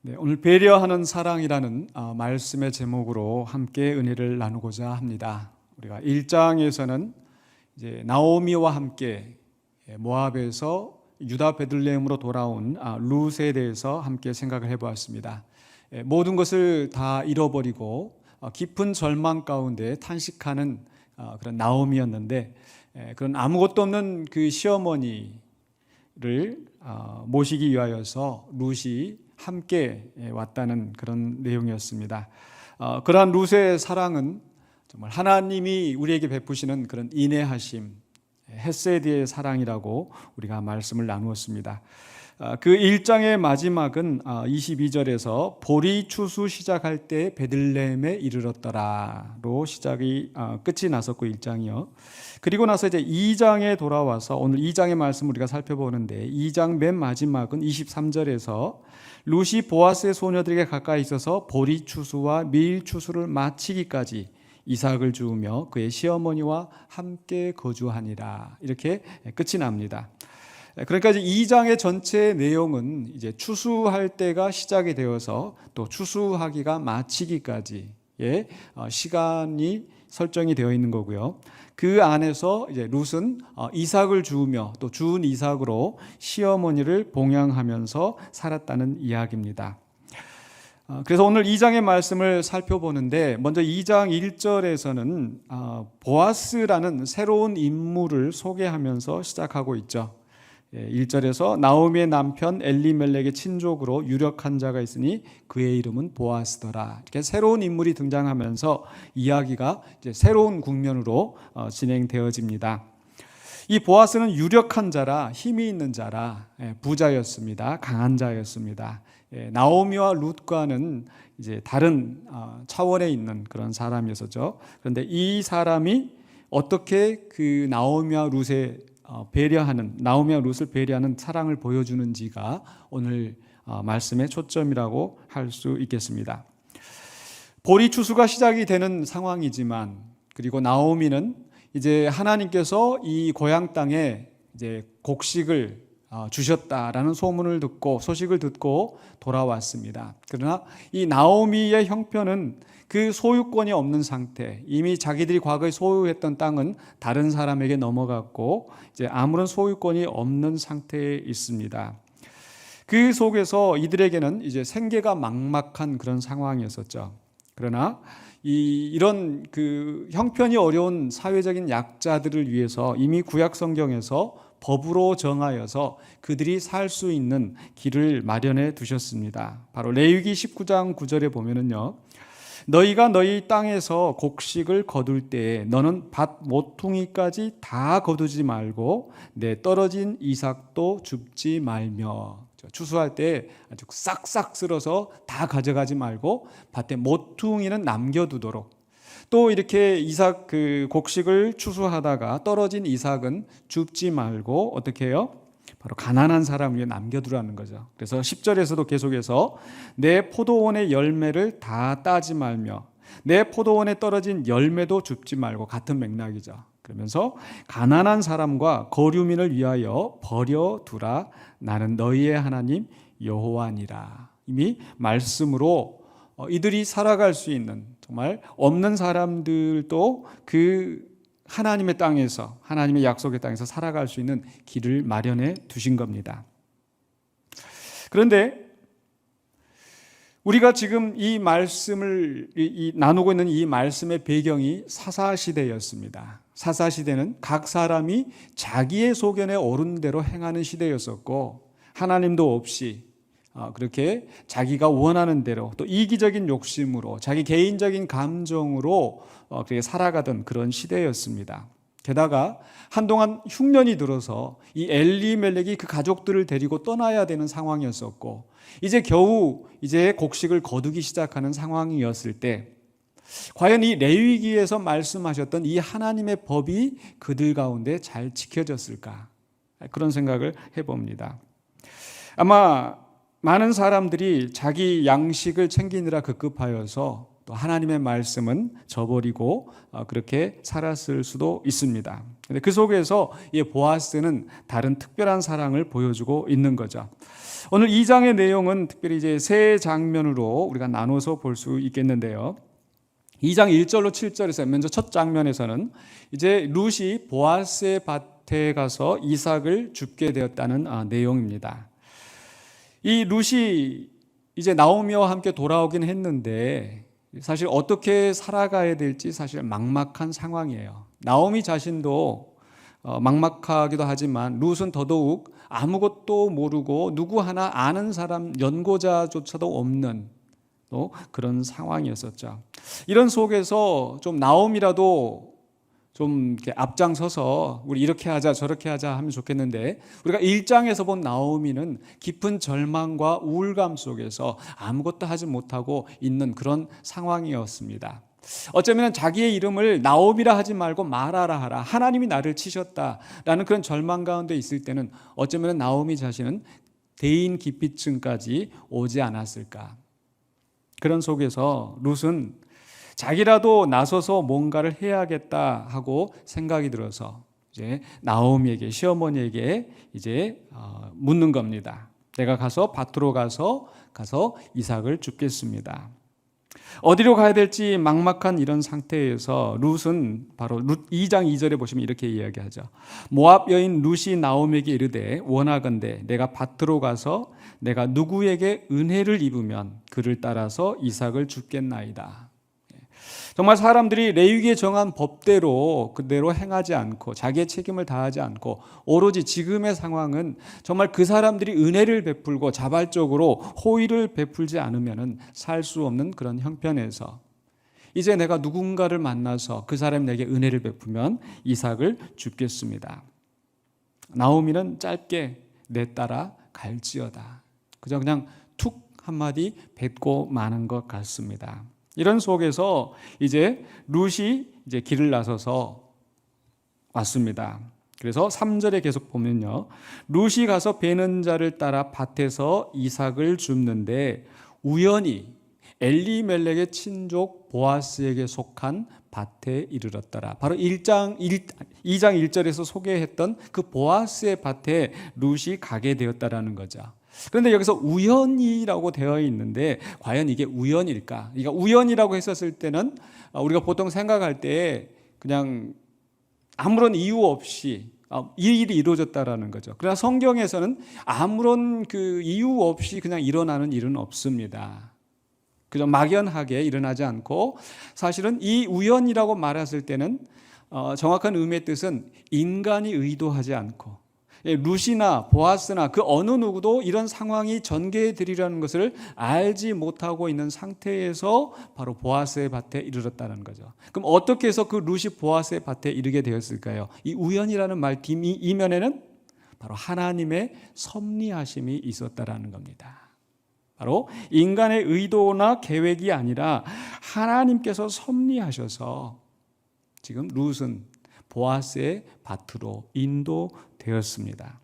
네, 오늘 배려하는 사랑이라는 말씀의 제목으로 함께 은혜를 나누고자 합니다. 우리가 1장에서는 이제 나오미와 함께 모압에서 유다 베들레헴으로 돌아온 룻에 대해서 함께 생각을 해보았습니다. 모든 것을 다 잃어버리고 깊은 절망 가운데 탄식하는 그런 나오미였는데, 그런 아무것도 없는 그 시어머니를 모시기 위하여서 룻이 함께 왔다는 그런 내용이었습니다. 그러한 룻의 사랑은 정말 하나님이 우리에게 베푸시는 그런 인내하심, 헤세드의 사랑이라고 우리가 말씀을 나누었습니다. 그 1장의 마지막은 22절에서 보리 추수 시작할 때 베들레헴에 이르렀더라로 끝이 났었고 1장이요. 그리고 나서 이제 2장에 돌아와서 오늘 2장의 말씀을 우리가 살펴보는데, 2장 맨 마지막은 23절에서 룻이 보아스의 소녀들에게 가까이 있어서 보리 추수와 밀 추수를 마치기까지 이삭을 주우며 그의 시어머니와 함께 거주하니라, 이렇게 끝이 납니다. 그러니까 이제 2장의 전체 내용은 이제 추수할 때가 시작이 되어서 또 추수하기가 마치기까지의 시간이 설정이 되어 있는 거고요. 그 안에서 이제 룻은 이삭을 주우며 또 주운 이삭으로 시어머니를 봉양하면서 살았다는 이야기입니다. 그래서 오늘 2장의 말씀을 살펴보는데, 먼저 2장 1절에서는 보아스라는 새로운 인물을 소개하면서 시작하고 있죠. 1절에서 나오미의 남편 엘리멜렉의 친족으로 유력한 자가 있으니 그의 이름은 보아스더라. 이렇게 새로운 인물이 등장하면서 이야기가 이제 새로운 국면으로 진행되어집니다. 이 보아스는 유력한 자라, 힘이 있는 자라, 부자였습니다. 강한 자였습니다. 나오미와 룻과는 이제 다른 차원에 있는 그런 사람이었죠. 그런데 이 사람이 어떻게 그 나오미와 룻을 배려하는 사랑을 보여주는지가 오늘 말씀의 초점이라고 할 수 있겠습니다. 보리 추수가 시작이 되는 상황이지만, 그리고 나오미는 이제 하나님께서 이 고향 땅에 이제 곡식을 주셨다라는 소식을 듣고 돌아왔습니다. 그러나 이 나오미의 형편은 그 소유권이 없는 상태, 이미 자기들이 과거에 소유했던 땅은 다른 사람에게 넘어갔고 이제 아무런 소유권이 없는 상태에 있습니다. 그 속에서 이들에게는 이제 생계가 막막한 그런 상황이었었죠. 그러나 이런 그 형편이 어려운 사회적인 약자들을 위해서 이미 구약 성경에서 법으로 정하여서 그들이 살 수 있는 길을 마련해 두셨습니다. 바로 레위기 19장 9절에 보면은요, 너희가 너희 땅에서 곡식을 거둘 때에 너는 밭 모퉁이까지 다 거두지 말고 내 떨어진 이삭도 줍지 말며. 추수할 때 아주 싹싹 쓸어서 다 가져가지 말고 밭에 모퉁이는 남겨두도록. 또 이렇게 이삭 곡식을 추수하다가 떨어진 이삭은 줍지 말고 어떻게 해요? 바로 가난한 사람 위에 남겨두라는 거죠. 그래서 10절에서도 계속해서 내 포도원의 열매를 다 따지 말며 내 포도원에 떨어진 열매도 줍지 말고, 같은 맥락이죠. 그러면서 가난한 사람과 거류민을 위하여 버려두라. 나는 너희의 하나님 여호와니라. 이미 말씀으로 이들이 살아갈 수 있는, 정말 없는 사람들도 그 하나님의 땅에서, 하나님의 약속의 땅에서 살아갈 수 있는 길을 마련해 두신 겁니다. 그런데 우리가 지금 이 말씀을 나누고 있는 이 말씀의 배경이 사사시대였습니다. 사사시대는 각 사람이 자기의 소견에 옳은 대로 행하는 시대였었고, 하나님도 없이 그렇게 자기가 원하는 대로 또 이기적인 욕심으로 자기 개인적인 감정으로 그렇게 살아가던 그런 시대였습니다. 게다가 한동안 흉년이 들어서 이 엘리멜렉이 그 가족들을 데리고 떠나야 되는 상황이었었고, 이제 겨우 곡식을 거두기 시작하는 상황이었을 때, 과연 이 레위기에서 말씀하셨던 이 하나님의 법이 그들 가운데 잘 지켜졌을까? 그런 생각을 해봅니다. 아마 많은 사람들이 자기 양식을 챙기느라 급급하여서 또 하나님의 말씀은 저버리고 그렇게 살았을 수도 있습니다. 근데 그 속에서 이 보아스는 다른 특별한 사랑을 보여주고 있는 거죠. 오늘 2장의 내용은 특별히 이제 세 장면으로 우리가 나눠서 볼 수 있겠는데요. 2장 1절로 7절에서 먼저 첫 장면에서는 이제 룻이 보아스의 밭에 가서 이삭을 줍게 되었다는 내용입니다. 이 룻이 이제 나오미와 함께 돌아오긴 했는데 사실 어떻게 살아가야 될지 사실 막막한 상황이에요. 나오미 자신도 막막하기도 하지만 룻은 더더욱 아무것도 모르고 누구 하나 아는 사람, 연고자조차도 없는 또 그런 상황이었었죠. 이런 속에서 좀 나오미라도 좀 이렇게 앞장서서 우리 이렇게 하자 저렇게 하자 하면 좋겠는데, 우리가 1장에서 본 나오미는 깊은 절망과 우울감 속에서 아무것도 하지 못하고 있는 그런 상황이었습니다. 어쩌면 자기의 이름을 나오미라 하지 말고 마라라 하라, 하나님이 나를 치셨다라는 그런 절망 가운데 있을 때는 어쩌면 나오미 자신은 대인 기피증까지 오지 않았을까. 그런 속에서 룻은 자기라도 나서서 뭔가를 해야겠다 하고 생각이 들어서 이제 나오미에게, 시어머니에게 이제 묻는 겁니다. 내가 가서 밭으로 가서 이삭을 줍겠습니다. 어디로 가야 될지 막막한 이런 상태에서 룻은 바로 룻 2장 2절에 보시면 이렇게 이야기하죠. 모압 여인 룻이 나오미에게 이르되 원하건대 내가 밭으로 가서 내가 누구에게 은혜를 입으면 그를 따라서 이삭을 줍겠나이다. 정말 사람들이 레위기에 정한 법대로 그대로 행하지 않고 자기의 책임을 다하지 않고 오로지 지금의 상황은 정말 그 사람들이 은혜를 베풀고 자발적으로 호의를 베풀지 않으면 살 수 없는 그런 형편에서 이제 내가 누군가를 만나서 그 사람이 내게 은혜를 베푸면 이삭을 줍겠습니다. 나오미는 짧게 내 따라 갈지어다. 그냥 툭 한마디 뱉고 마는 것 같습니다. 이런 속에서 이제 룻이 이제 길을 나서서 왔습니다. 그래서 3절에 계속 보면요. 룻이 가서 베는 자를 따라 밭에서 이삭을 줍는데 우연히 엘리멜렉의 친족 보아스에게 속한 밭에 이르렀더라. 바로 2장 1절에서 소개했던 그 보아스의 밭에 룻이 가게 되었다라는 거죠. 그런데 여기서 우연이라고 되어 있는데 과연 이게 우연일까? 그러니까 우연이라고 했었을 때는 우리가 보통 생각할 때 그냥 아무런 이유 없이 이 일이 이루어졌다라는 거죠. 그러나 성경에서는 아무런 그 이유 없이 그냥 일어나는 일은 없습니다. 그저 막연하게 일어나지 않고 사실은 이 우연이라고 말했을 때는 정확한 의미의 뜻은 인간이 의도하지 않고 룻이나 보아스나 그 어느 누구도 이런 상황이 전개해 드리라는 것을 알지 못하고 있는 상태에서 바로 보아스의 밭에 이르렀다는 거죠. 그럼 어떻게 해서 그 룻이 보아스의 밭에 이르게 되었을까요? 이 우연이라는 말 이면에는 바로 하나님의 섭리하심이 있었다라는 겁니다. 바로 인간의 의도나 계획이 아니라 하나님께서 섭리하셔서 지금 룻은 보아스의 밭으로 인도되었습니다.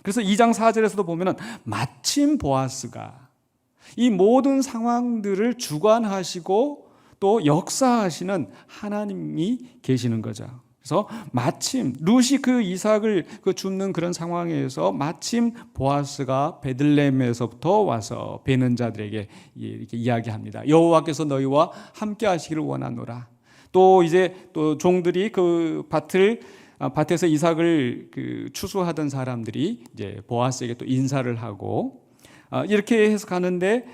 그래서 2장 4절에서도 보면 마침 보아스가 이 모든 상황들을 주관하시고 또 역사하시는 하나님이 계시는 거죠. 그래서 마침 룻이 그 이삭을 줍는 그런 상황에서 마침 보아스가 베들레헴에서부터 와서 베는 자들에게 이렇게 이야기합니다. 여호와께서 너희와 함께 하시기를 원하노라. 또 이제 또 종들이 그 밭에서 이삭을 추수하던 사람들이 이제 보아스에게 또 인사를 하고 이렇게 해서 가는데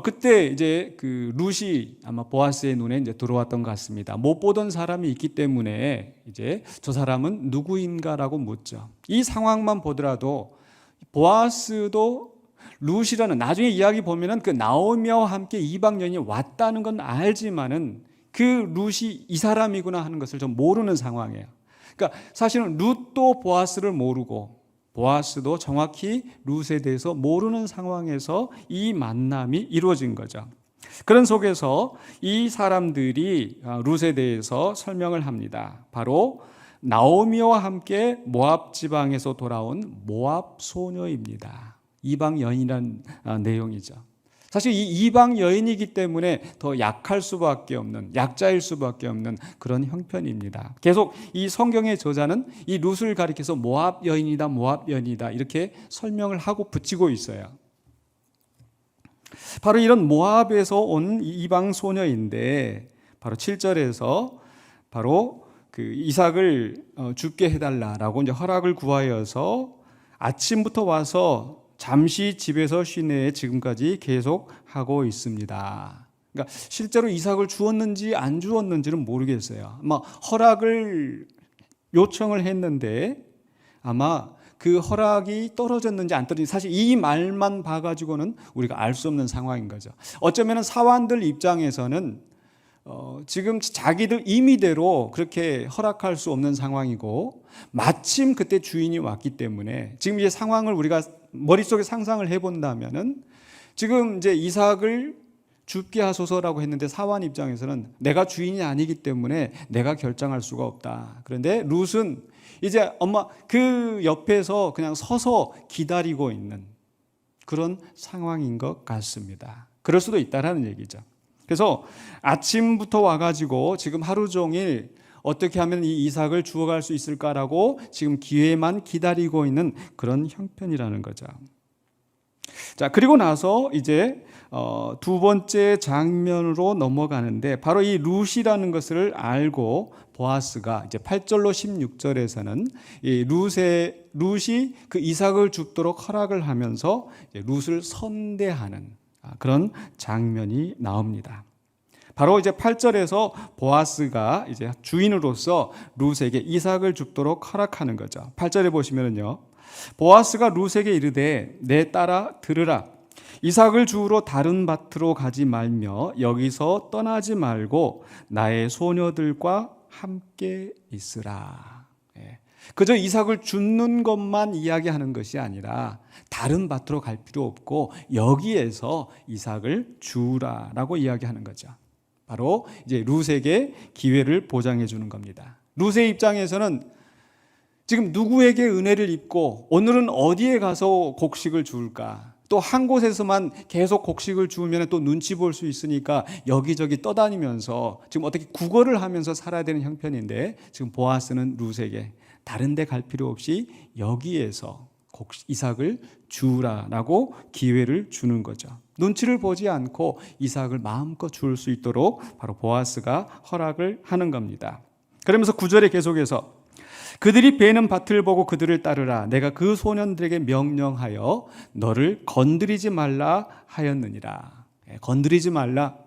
그때 이제 그 룻이 아마 보아스의 눈에 이제 들어왔던 것 같습니다. 못 보던 사람이 있기 때문에 이제 저 사람은 누구인가라고 묻죠. 이 상황만 보더라도 보아스도 룻이라는 나중에 이야기 보면은 그 나오미와 함께 이방 여인이 왔다는 건 알지만은 그 룻이 이 사람이구나 하는 것을 좀 모르는 상황이에요. 그러니까 사실은 룻도 보아스를 모르고 보아스도 정확히 룻에 대해서 모르는 상황에서 이 만남이 이루어진 거죠. 그런 속에서 이 사람들이 룻에 대해서 설명을 합니다. 바로 나오미와 함께 모압 지방에서 돌아온 모압 소녀입니다. 이방 여인이라는 내용이죠. 사실 이 이방 여인이기 때문에 더 약할 수밖에 없는, 약자일 수밖에 없는 그런 형편입니다. 계속 이 성경의 저자는 이 룻을 가리켜서 모압 여인이다, 모압 여인이다 이렇게 설명을 하고 붙이고 있어요. 바로 이런 모압에서 온 이방 소녀인데 바로 7절에서 바로 그 이삭을 죽게 해달라라고 이제 허락을 구하여서 아침부터 와서 잠시 집에서 쉬내 지금까지 계속 하고 있습니다. 그러니까 실제로 이삭을 주었는지 안 주었는지는 모르겠어요. 아마 허락을 요청을 했는데 아마 그 허락이 떨어졌는지 안 떨어졌는지 사실 이 말만 봐가지고는 우리가 알 수 없는 상황인 거죠. 어쩌면 사환들 입장에서는 지금 자기들 임의대로 그렇게 허락할 수 없는 상황이고 마침 그때 주인이 왔기 때문에 지금 이 상황을 우리가 머릿속에 상상을 해본다면은 지금 이제 이삭을 죽게 하소서라고 했는데 사환 입장에서는 내가 주인이 아니기 때문에 내가 결정할 수가 없다. 그런데 룻은 이제 엄마 그 옆에서 그냥 서서 기다리고 있는 그런 상황인 것 같습니다. 그럴 수도 있다라는 얘기죠. 그래서 아침부터 와가지고 지금 하루 종일 어떻게 하면 이 이삭을 주워갈 수 있을까라고 지금 기회만 기다리고 있는 그런 형편이라는 거죠. 자, 그리고 나서 이제 두 번째 장면으로 넘어가는데 바로 이 룻이라는 것을 알고 보아스가 이제 8절로 16절에서는 이 룻이 그 이삭을 죽도록 허락을 하면서 룻을 선대하는 그런 장면이 나옵니다. 바로 이제 8절에서 보아스가 이제 주인으로서 룻에게 이삭을 죽도록 허락하는 거죠. 8절에 보시면은요. 보아스가 룻에게 이르되 내 딸아 들으라. 이삭을 주우러 다른 밭으로 가지 말며 여기서 떠나지 말고 나의 소녀들과 함께 있으라. 그저 이삭을 줍는 것만 이야기하는 것이 아니라 다른 밭으로 갈 필요 없고 여기에서 이삭을 주우라라고 이야기하는 거죠. 바로 이제 룻에게 기회를 보장해 주는 겁니다. 룻의 입장에서는 지금 누구에게 은혜를 입고 오늘은 어디에 가서 곡식을 주울까? 또 한 곳에서만 계속 곡식을 주우면 또 눈치 볼 수 있으니까 여기저기 떠다니면서 지금 어떻게 구걸을 하면서 살아야 되는 형편인데 지금 보아스는 룻에게 다른 데 갈 필요 없이 여기에서 이삭을 주우라라고 기회를 주는 거죠. 눈치를 보지 않고 이삭을 마음껏 주울 수 있도록 바로 보아스가 허락을 하는 겁니다. 그러면서 9절에 계속해서 그들이 베는 밭을 보고 그들을 따르라. 내가 그 소년들에게 명령하여 너를 건드리지 말라 하였느니라. 건드리지 말라.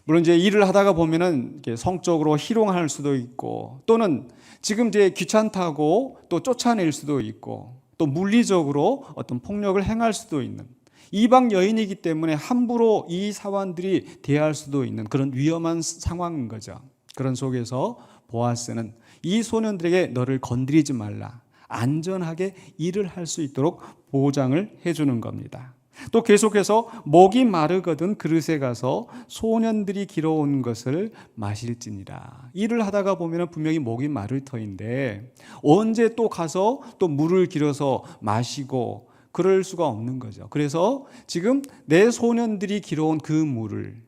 물론 이제 일을 하다가 보면은 성적으로 희롱할 수도 있고 또는 지금 이제 귀찮다고 또 쫓아낼 수도 있고 또 물리적으로 어떤 폭력을 행할 수도 있는 이방 여인이기 때문에 함부로 이 사환들이 대할 수도 있는 그런 위험한 상황인 거죠. 그런 속에서 보아스는 이 소년들에게 너를 건드리지 말라. 안전하게 일을 할 수 있도록 보장을 해주는 겁니다. 또 계속해서 목이 마르거든 그릇에 가서 소년들이 길어온 것을 마실지니라. 일을 하다가 보면 분명히 목이 마를 터인데 언제 또 가서 또 물을 길어서 마시고 그럴 수가 없는 거죠. 그래서 지금 내 소년들이 길어온 그 물을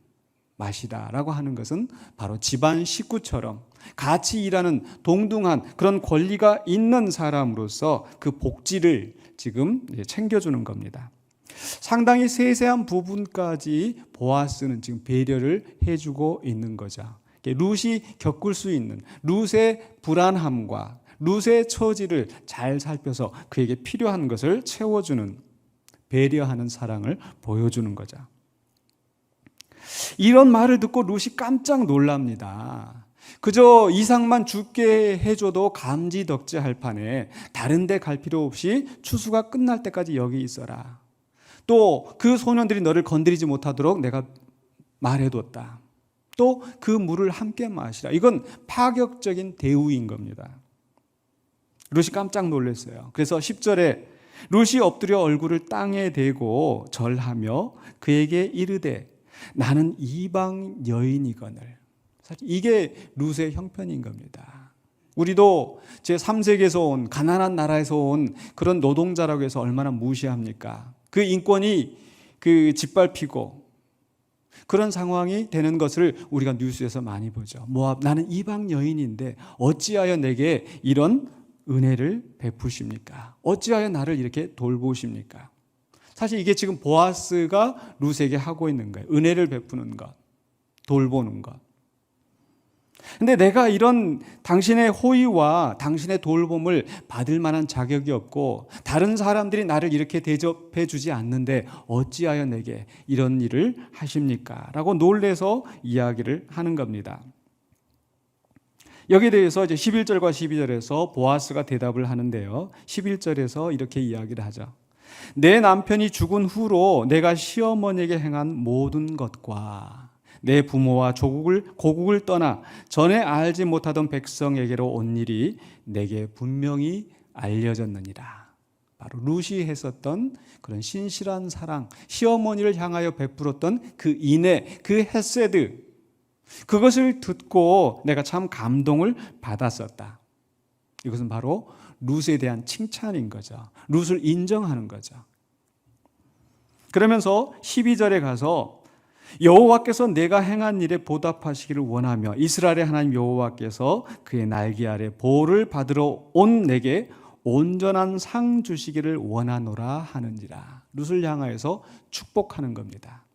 마시라라고 하는 것은 바로 집안 식구처럼 같이 일하는 동등한 그런 권리가 있는 사람으로서 그 복지를 지금 챙겨주는 겁니다. 상당히 세세한 부분까지 보아스는 지금 배려를 해주고 있는 거죠. 룻이 겪을 수 있는 룻의 불안함과 룻의 처지를 잘 살펴서 그에게 필요한 것을 채워주는 배려하는 사랑을 보여주는 거죠. 이런 말을 듣고 룻이 깜짝 놀랍니다. 그저 이삭만 죽게 해줘도 감지덕지할 판에 다른 데 갈 필요 없이 추수가 끝날 때까지 여기 있어라. 또 그 소년들이 너를 건드리지 못하도록 내가 말해뒀다. 또 그 물을 함께 마시라. 이건 파격적인 대우인 겁니다. 룻이 깜짝 놀랐어요. 그래서 10절에 룻이 엎드려 얼굴을 땅에 대고 절하며 그에게 이르되 나는 이방 여인이거늘. 사실 이게 룻의 형편인 겁니다. 우리도 제3세계에서 온 가난한 나라에서 온 그런 노동자라고 해서 얼마나 무시합니까? 그 인권이 그 짓밟히고 그런 상황이 되는 것을 우리가 뉴스에서 많이 보죠. 모압, 나는 이방 여인인데 어찌하여 내게 이런 은혜를 베푸십니까? 어찌하여 나를 이렇게 돌보십니까? 사실 이게 지금 보아스가 룻에게 하고 있는 거예요. 은혜를 베푸는 것, 돌보는 것. 근데 내가 이런 당신의 호의와 당신의 돌봄을 받을 만한 자격이 없고 다른 사람들이 나를 이렇게 대접해 주지 않는데 어찌하여 내게 이런 일을 하십니까? 라고 놀래서 이야기를 하는 겁니다. 여기에 대해서 이제 11절과 12절에서 보아스가 대답을 하는데요. 11절에서 이렇게 이야기를 하죠. 내 남편이 죽은 후로 내가 시어머니에게 행한 모든 것과 내 부모와 고국을 떠나 전에 알지 못하던 백성에게로 온 일이 내게 분명히 알려졌느니라. 바로 룻이 했었던 그런 신실한 사랑, 시어머니를 향하여 베풀었던 그 인애, 그 헤세드, 그것을 듣고 내가 참 감동을 받았었다. 이것은 바로 룻에 대한 칭찬인 거죠. 룻을 인정하는 거죠. 그러면서 12절에 가서 여호와께서 내가 행한 일에 보답하시기를 원하며 이스라엘의 하나님 여호와께서 그의 날개 아래 보호를 받으러 온 내게 온전한 상 주시기를 원하노라 하는지라. 룻을 향하여서 축복하는 겁니다.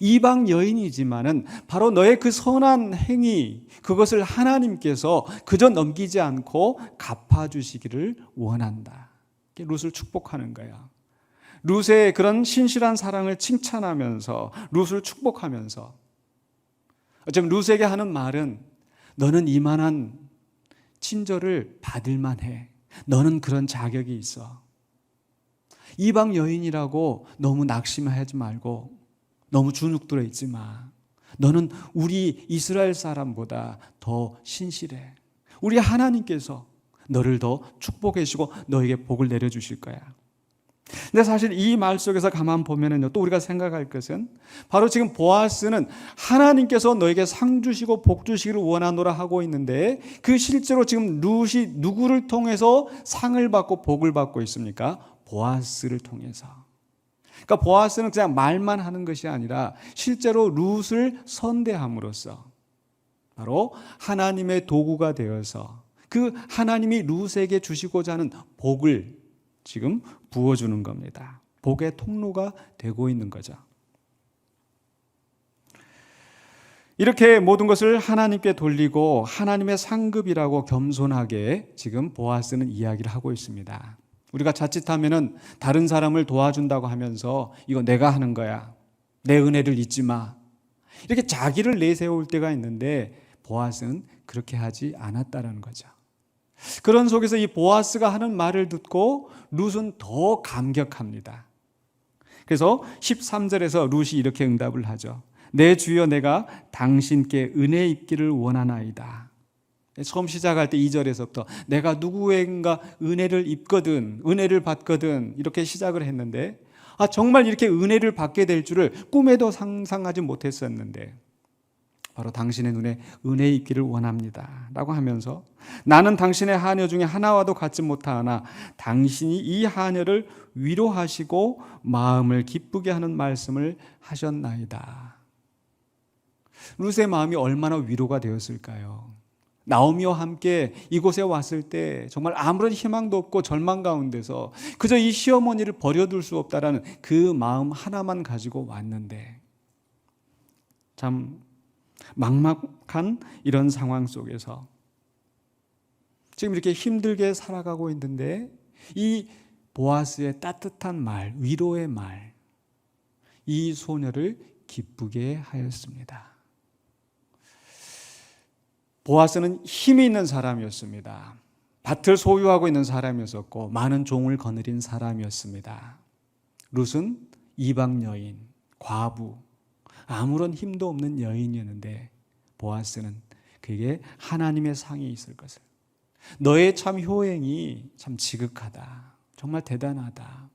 이방 여인이지만은 바로 너의 그 선한 행위, 그것을 하나님께서 그저 넘기지 않고 갚아주시기를 원한다. 룻을 축복하는 거야. 룻의 그런 신실한 사랑을 칭찬하면서 룻을 축복하면서 어쩌면 룻에게 하는 말은 너는 이만한 친절을 받을 만해. 너는 그런 자격이 있어. 이방 여인이라고 너무 낙심하지 말고 너무 주눅들어 있지 마. 너는 우리 이스라엘 사람보다 더 신실해. 우리 하나님께서 너를 더 축복해 주시고 너에게 복을 내려주실 거야. 근데 사실 이 말 속에서 가만 보면은요, 또 우리가 생각할 것은 바로 지금 보아스는 하나님께서 너에게 상 주시고 복 주시기를 원하노라 하고 있는데 그 실제로 지금 룻이 누구를 통해서 상을 받고 복을 받고 있습니까? 보아스를 통해서. 그러니까 보아스는 그냥 말만 하는 것이 아니라 실제로 룻을 선대함으로써 바로 하나님의 도구가 되어서 그 하나님이 룻에게 주시고자 하는 복을 지금 부어주는 겁니다. 복의 통로가 되고 있는 거죠. 이렇게 모든 것을 하나님께 돌리고 하나님의 상급이라고 겸손하게 지금 보아스는 이야기를 하고 있습니다. 우리가 자칫하면은 다른 사람을 도와준다고 하면서 이거 내가 하는 거야. 내 은혜를 잊지 마. 이렇게 자기를 내세울 때가 있는데 보아스는 그렇게 하지 않았다는 거죠. 그런 속에서 이 보아스가 하는 말을 듣고 룻은 더 감격합니다. 그래서 13절에서 룻이 이렇게 응답을 하죠. 내 주여 내가 당신께 은혜 입기를 원하나이다. 처음 시작할 때 2절에서부터 내가 누구에겐가 은혜를 입거든, 은혜를 받거든 이렇게 시작을 했는데 정말 이렇게 은혜를 받게 될 줄을 꿈에도 상상하지 못했었는데 바로 당신의 눈에 은혜 입기를 원합니다 라고 하면서 나는 당신의 하녀 중에 하나와도 같지 못하나 당신이 이 하녀를 위로하시고 마음을 기쁘게 하는 말씀을 하셨나이다. 룻의 마음이 얼마나 위로가 되었을까요? 나오미와 함께 이곳에 왔을 때 정말 아무런 희망도 없고 절망 가운데서 그저 이 시어머니를 버려둘 수 없다라는 그 마음 하나만 가지고 왔는데 참 막막한 이런 상황 속에서 지금 이렇게 힘들게 살아가고 있는데 이 보아스의 따뜻한 말, 위로의 말, 이 소녀를 기쁘게 하였습니다. 보아스는 힘이 있는 사람이었습니다. 밭을 소유하고 있는 사람이었었고 많은 종을 거느린 사람이었습니다. 룻은 이방 여인, 과부, 아무런 힘도 없는 여인이었는데 보아스는 그에게 하나님의 상이 있을 것을, 너의 참 효행이 참 지극하다, 정말 대단하다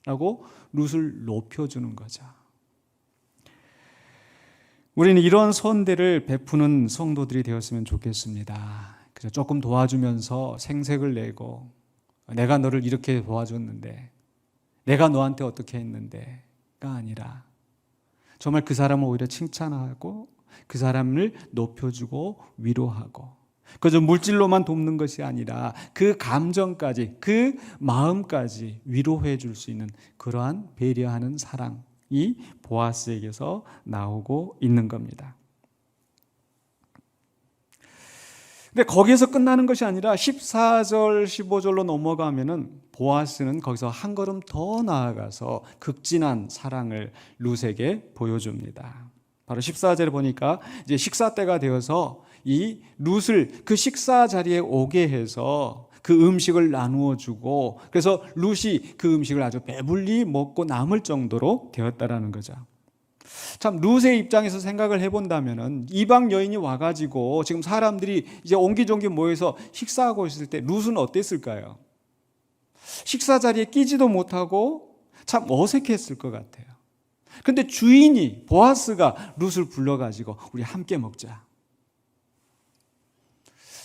라고 룻을 높여주는 거죠. 우리는 이런 선대를 베푸는 성도들이 되었으면 좋겠습니다. 그래서 조금 도와주면서 생색을 내고 내가 너를 이렇게 도와줬는데 내가 너한테 어떻게 했는데가 아니라 정말 그 사람을 오히려 칭찬하고 그 사람을 높여주고 위로하고, 그저 물질로만 돕는 것이 아니라 그 감정까지, 그 마음까지 위로해 줄 수 있는 그러한 배려하는 사랑이 보아스에게서 나오고 있는 겁니다. 근데 거기에서 끝나는 것이 아니라 14절, 15절로 넘어가면은 보아스는 거기서 한 걸음 더 나아가서 극진한 사랑을 룻에게 보여줍니다. 바로 14절에 보니까 이제 식사 때가 되어서 이 룻을 그 식사 자리에 오게 해서 그 음식을 나누어 주고, 그래서 룻이 그 음식을 아주 배불리 먹고 남을 정도로 되었다라는 거죠. 참 룻의 입장에서 생각을 해본다면은 이방 여인이 와가지고 지금 사람들이 이제 옹기종기 모여서 식사하고 있을 때 룻은 어땠을까요? 식사 자리에 끼지도 못하고 참 어색했을 것 같아요. 근데 주인이 보아스가 룻을 불러가지고 우리 함께 먹자.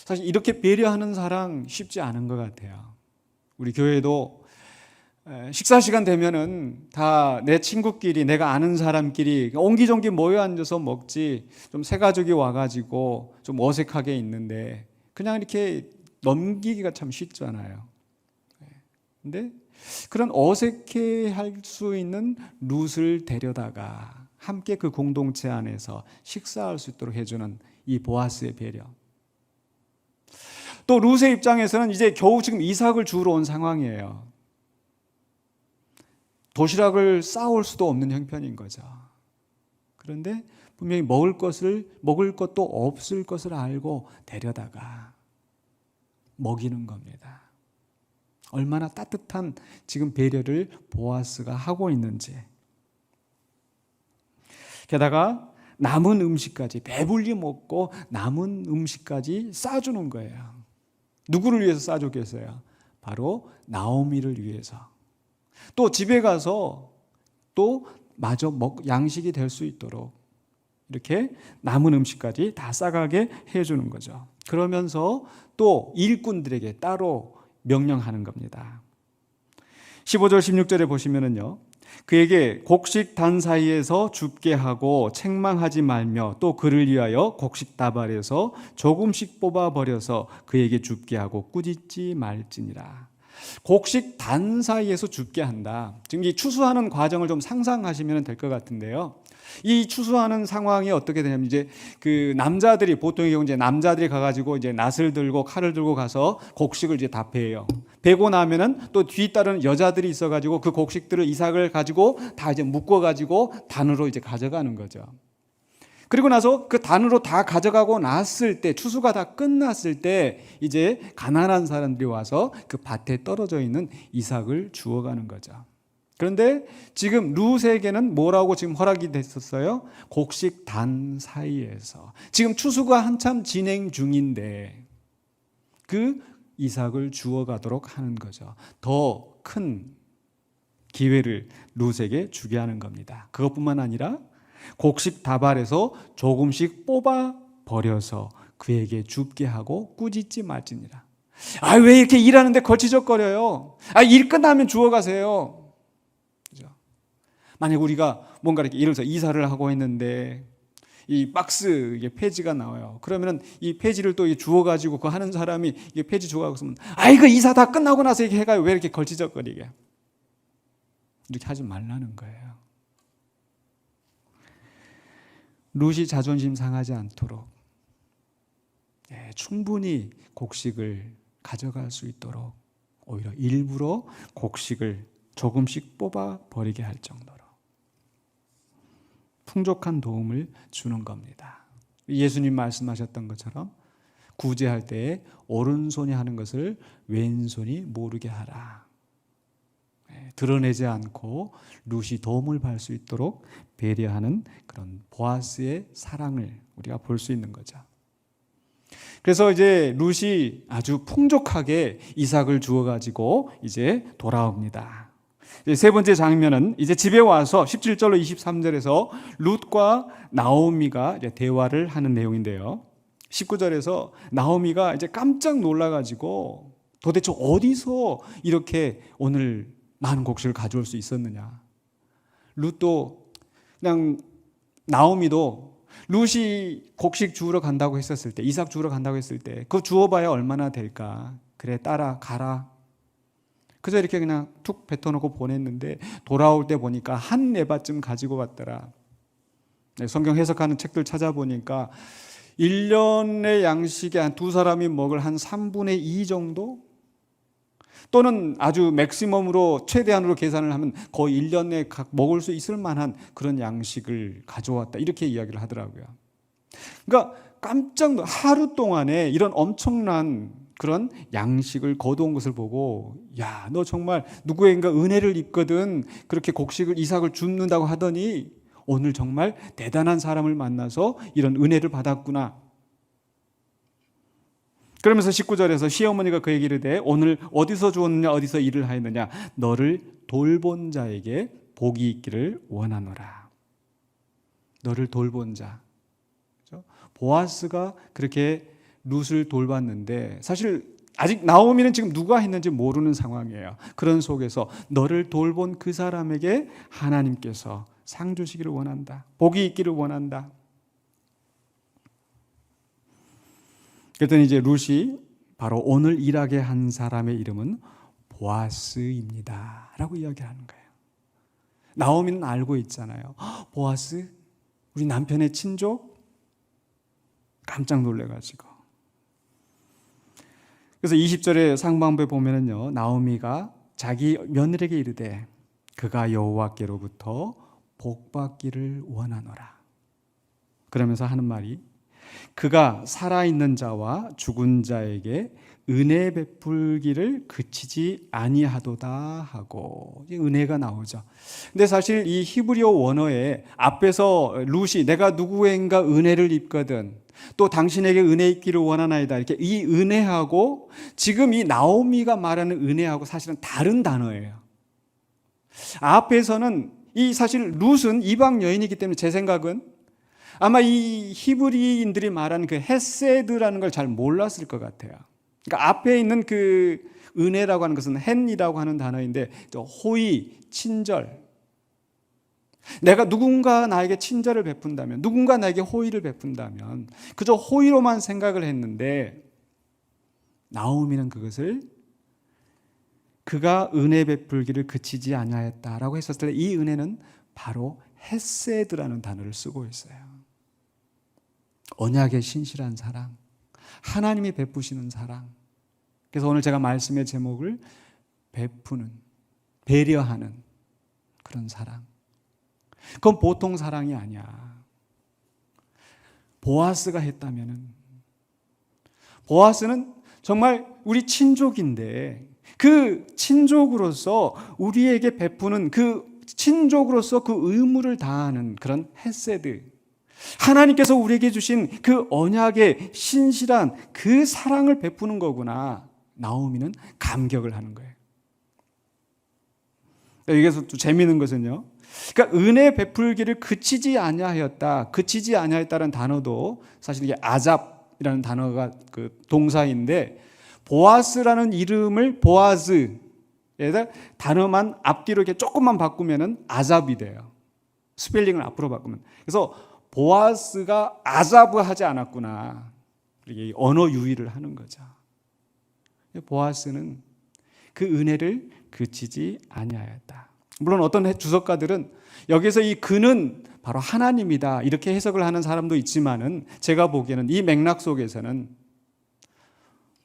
사실 이렇게 배려하는 사랑 쉽지 않은 것 같아요. 우리 교회도 식사 시간 되면은 다 내 친구끼리, 내가 아는 사람끼리 옹기종기 모여 앉아서 먹지, 좀 새 가족이 와가지고 좀 어색하게 있는데 그냥 이렇게 넘기기가 참 쉽잖아요. 근데 그런 어색해 할 수 있는 룻을 데려다가 함께 그 공동체 안에서 식사할 수 있도록 해주는 이 보아스의 배려. 또 룻의 입장에서는 이제 겨우 지금 이삭을 주우러 온 상황이에요. 도시락을 싸올 수도 없는 형편인 거죠. 그런데 분명히 먹을 것도 없을 것을 알고 데려다가 먹이는 겁니다. 얼마나 따뜻한 지금 배려를 보아스가 하고 있는지. 게다가 남은 음식까지, 배불리 먹고 남은 음식까지 싸주는 거예요. 누구를 위해서 싸줬겠어요? 바로 나오미를 위해서. 또 집에 가서 또 마저 양식이 될 수 있도록 이렇게 남은 음식까지 다 싸가게 해주는 거죠. 그러면서 또 일꾼들에게 따로 명령하는 겁니다. 15절 16절에 보시면은요, 그에게 곡식 단 사이에서 줍게 하고 책망하지 말며 또 그를 위하여 곡식 다발에서 조금씩 뽑아 버려서 그에게 줍게 하고 꾸짖지 말지니라. 곡식 단 사이에서 줍게 한다. 지금 이 추수하는 과정을 좀 상상하시면 될 것 같은데요. 이 추수하는 상황이 어떻게 되냐면, 이제 그 남자들이, 보통의 경우 이제 남자들이 가가지고 이제 낫을 들고 칼을 들고 가서 곡식을 이제 다 베요. 베고 나면은 또 뒤따르는 여자들이 있어가지고 그 곡식들을, 이삭을 가지고 다 이제 묶어가지고 단으로 이제 가져가는 거죠. 그리고 나서 그 단으로 다 가져가고 났을 때, 추수가 다 끝났을 때 이제 가난한 사람들이 와서 그 밭에 떨어져 있는 이삭을 주워가는 거죠. 그런데 지금 룻에게는 뭐라고 지금 허락이 됐었어요? 곡식 단 사이에서. 지금 추수가 한참 진행 중인데 그 이삭을 주워가도록 하는 거죠. 더 큰 기회를 룻에게 주게 하는 겁니다. 그것뿐만 아니라 곡식 다발에서 조금씩 뽑아 버려서 그에게 줍게 하고 꾸짖지 말지니라. 왜 이렇게 일하는데 거치적거려요? 일 끝나면 주워 가세요. 그죠? 만약 우리가 뭔가 이렇게 예를 들어서 이사를 하고 있는데 이 박스, 이게 폐지가 나와요. 그러면은 이 폐지를 또 주워 가지고 그 하는 사람이 이게 폐지 주워가고 있으면, 이거 이사 다 끝나고 나서 이렇게 해가요. 왜 이렇게 걸치적거리게? 이렇게 하지 말라는 거예요. 룻이 자존심 상하지 않도록 충분히 곡식을 가져갈 수 있도록 오히려 일부러 곡식을 조금씩 뽑아 버리게 할 정도로 풍족한 도움을 주는 겁니다. 예수님 말씀하셨던 것처럼 구제할 때에 오른손이 하는 것을 왼손이 모르게 하라. 드러내지 않고 룻이 도움을 받을 수 있도록 배려하는 그런 보아스의 사랑을 우리가 볼 수 있는 거죠. 그래서 이제 룻이 아주 풍족하게 이삭을 주워 가지고 이제 돌아옵니다. 세 번째 장면은 이제 집에 와서 17절로 23절에서 룻과 나오미가 이제 대화를 하는 내용인데요. 19절에서 나오미가 이제 깜짝 놀라 가지고 도대체 어디서 이렇게 오늘 많은 곡식을 가져올 수 있었느냐. 룻도 그냥 나오미도 룻이 곡식 주우러 간다고 했었을 때, 이삭 주우러 간다고 했을 때 그거 주워봐야 얼마나 될까? 그래, 따라가라. 그저 이렇게 그냥 툭 뱉어놓고 보냈는데 돌아올 때 보니까 한 에바쯤 가지고 왔더라. 성경 해석하는 책들 찾아보니까 1년의 양식에 한 두 사람이 먹을 한 3분의 2 정도? 또는 아주 맥시멈으로 최대한으로 계산을 하면 거의 1년에 각 먹을 수 있을 만한 그런 양식을 가져왔다. 이렇게 이야기를 하더라고요. 그러니까 깜짝 놀라 하루 동안에 이런 엄청난 그런 양식을 거두온 것을 보고, 야, 너 정말 누구에겐가 은혜를 입거든 그렇게 곡식을 이삭을 줍는다고 하더니 오늘 정말 대단한 사람을 만나서 이런 은혜를 받았구나. 그러면서 19절에서 시어머니가 그에게 이르되 오늘 어디서 주었느냐 어디서 일을 하였느냐 너를 돌본 자에게 복이 있기를 원하노라. 너를 돌본 자. 그렇죠? 보아스가 그렇게 룻을 돌봤는데 사실 아직 나오미는 지금 누가 했는지 모르는 상황이에요. 그런 속에서 너를 돌본 그 사람에게 하나님께서 상 주시기를 원한다. 복이 있기를 원한다. 그랬더니 이제 룻이 바로 오늘 일하게 한 사람의 이름은 보아스입니다 라고 이야기하는 거예요. 나오미는 알고 있잖아요. 보아스? 우리 남편의 친족? 깜짝 놀래가지고. 그래서 20절의 상반부에 보면은요, 나오미가 자기 며느리에게 이르되 그가 여호와께로부터 복받기를 원하노라. 그러면서 하는 말이 그가 살아있는 자와 죽은 자에게 은혜 베풀기를 그치지 아니하도다 하고 은혜가 나오죠. 근데 사실 이 히브리어 원어에 앞에서 룻이 내가 누구인가 은혜를 입거든 또 당신에게 은혜 있기를 원하나이다 이렇게 이 은혜하고 지금 이 나오미가 말하는 은혜하고 사실은 다른 단어예요. 앞에서는 이 사실 룻은 이방 여인이기 때문에 제 생각은 아마 이 히브리인들이 말하는 그 헤세드라는 걸 잘 몰랐을 것 같아요. 그러니까 앞에 있는 그 은혜라고 하는 것은 헨이라고 하는 단어인데 호의, 친절. 내가 누군가 나에게 친절을 베푼다면, 누군가 나에게 호의를 베푼다면 그저 호의로만 생각을 했는데 나오미는 그것을 그가 은혜 베풀기를 그치지 아니하였다라고 했었을 때 이 은혜는 바로 헤세드라는 단어를 쓰고 있어요. 언약의 신실한 사랑, 하나님이 베푸시는 사랑. 그래서 오늘 제가 말씀의 제목을 베푸는, 배려하는 그런 사랑. 그건 보통 사랑이 아니야. 보아스가 했다면은, 보아스는 정말 우리 친족인데 그 친족으로서 우리에게 베푸는 그 친족으로서 그 의무를 다하는 그런 헤세드, 하나님께서 우리에게 주신 그 언약의 신실한 그 사랑을 베푸는 거구나. 나오미는 감격을 하는 거예요. 여기서 또 재미있는 것은요, 그러니까 은혜 베풀기를 그치지 아니하였다. 그치지 아니하였다는 단어도 사실 이게 아잡이라는 단어가 그 동사인데 보아스라는 이름을 보아즈에다 단어만 앞뒤로 이렇게 조금만 바꾸면은 아잡이 돼요. 스펠링을 앞으로 바꾸면. 그래서 보아스가 아자브하지 않았구나. 이게 언어 유희를 하는 거죠. 보아스는 그 은혜를 그치지 아니하였다. 물론 어떤 주석가들은 여기서 이 그는 바로 하나님이다 이렇게 해석을 하는 사람도 있지만은 제가 보기에는 이 맥락 속에서는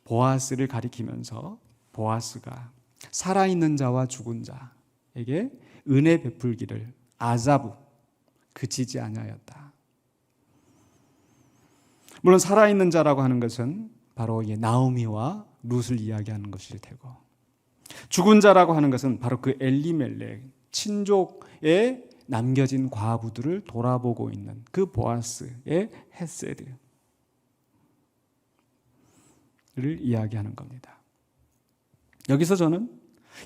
보아스를 가리키면서 보아스가 살아있는 자와 죽은 자에게 은혜 베풀기를 아자브 그치지 아니하였다. 물론 살아있는 자라고 하는 것은 바로 나오미와 룻을 이야기하는 것일 테고 죽은 자라고 하는 것은 바로 그 엘리멜렉 친족에 남겨진 과부들을 돌아보고 있는 그 보아스의 헤세드를 이야기하는 겁니다. 여기서 저는